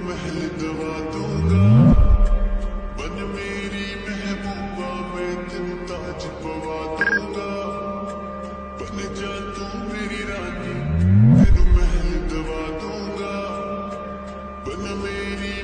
महल दवा दूंगा, बन मेरी महबूबा मैं तेन ताज पवा दूंगा। बन जा तू मेरी रानी, तेन महल दवा दूंगा, बन मेरी